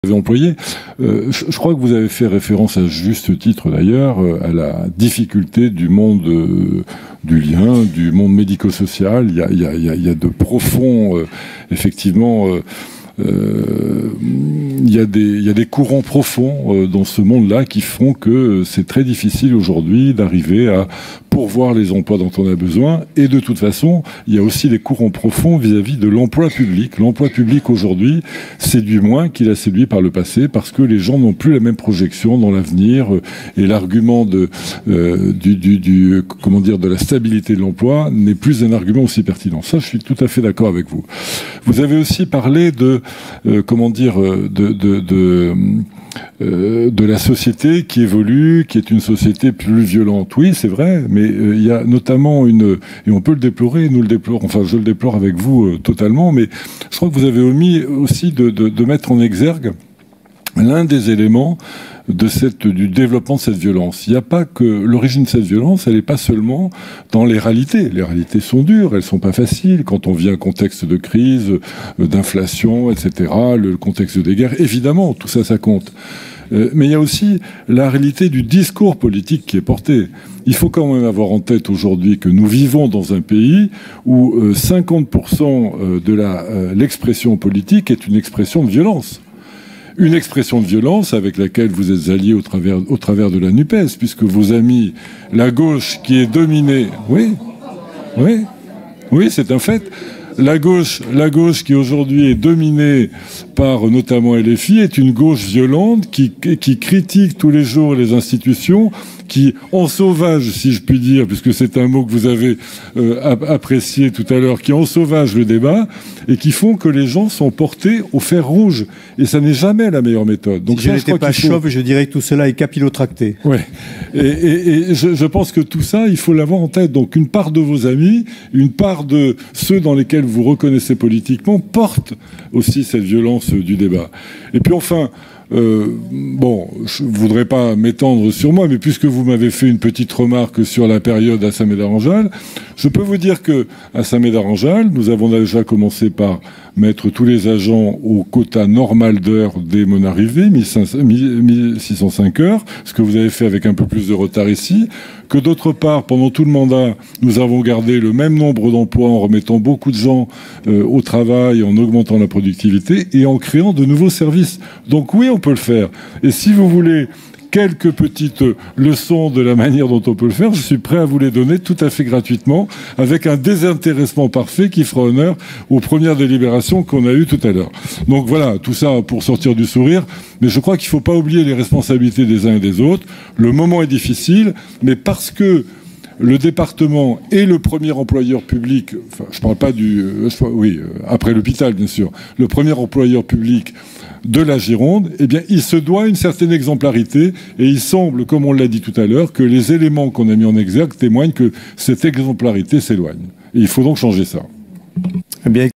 avez employé. Je crois que vous avez fait référence à juste titre d'ailleurs à la difficulté du monde du lien, du monde médico-social. Il y a de profonds, effectivement, il y a des courants profonds dans ce monde-là qui font que c'est très difficile aujourd'hui d'arriver à pourvoir les emplois dont on a besoin. Et de toute façon, il y a aussi des courants profonds vis-à-vis de l'emploi public. L'emploi public aujourd'hui séduit moins qu'il a séduit par le passé parce que les gens n'ont plus la même projection dans l'avenir et l'argument de la stabilité de l'emploi n'est plus un argument aussi pertinent. Ça, je suis tout à fait d'accord avec vous. Vous avez aussi parlé de la société qui évolue, qui est une société plus violente. Oui, c'est vrai, mais il y a notamment et on peut le déplorer, nous le déplorons, enfin je le déplore avec vous totalement, mais je crois que vous avez omis aussi de mettre en exergue l'un des éléments du développement de cette violence. Il n'y a pas que l'origine de cette violence, elle n'est pas seulement dans les réalités. Les réalités sont dures, elles sont pas faciles. Quand on vit un contexte de crise, d'inflation, etc., le contexte des guerres, évidemment, tout ça, ça compte. Mais il y a aussi la réalité du discours politique qui est porté. Il faut quand même avoir en tête aujourd'hui que nous vivons dans un pays où 50% de l'expression politique est une expression de violence. Une expression de violence avec laquelle vous êtes alliés au travers de la NUPES, puisque vos amis, la gauche qui est dominée... Oui, c'est un fait. La gauche qui aujourd'hui est dominée par notamment LFI est une gauche violente qui critique tous les jours les institutions, qui en sauvage, si je puis dire, puisque c'est un mot que vous avez apprécié tout à l'heure, qui en sauvage le débat et qui font que les gens sont portés au fer rouge. Et ça n'est jamais la meilleure méthode. Donc si je n'étais pas chauve, je dirais que tout cela est capillotracté. Oui. Et je pense que tout ça, il faut l'avoir en tête. Donc une part de vos amis, une part de ceux dans lesquels vous reconnaissez politiquement portent aussi cette violence du débat. Et puis enfin... je voudrais pas m'étendre sur moi, mais puisque vous m'avez fait une petite remarque sur la période à Saint-Médard-en-Jalles, je peux vous dire que à Saint-Médard-en-Jalles, nous avons déjà commencé par mettre tous les agents au quota normal d'heures dès mon arrivée, 1605 heures, ce que vous avez fait avec un peu plus de retard ici, que d'autre part, pendant tout le mandat, nous avons gardé le même nombre d'emplois en remettant beaucoup de gens au travail, en augmentant la productivité et en créant de nouveaux services. Donc oui, on peut le faire. Et si vous voulez quelques petites leçons de la manière dont on peut le faire, je suis prêt à vous les donner tout à fait gratuitement, avec un désintéressement parfait qui fera honneur aux premières délibérations qu'on a eues tout à l'heure. Donc voilà, tout ça pour sortir du sourire, mais je crois qu'il ne faut pas oublier les responsabilités des uns et des autres. Le moment est difficile, mais parce que le département est le premier employeur public, enfin, je ne parle pas après l'hôpital, bien sûr, le premier employeur public de la Gironde, eh bien, il se doit une certaine exemplarité et il semble, comme on l'a dit tout à l'heure, que les éléments qu'on a mis en exergue témoignent que cette exemplarité s'éloigne. Et il faut donc changer ça. Eh bien,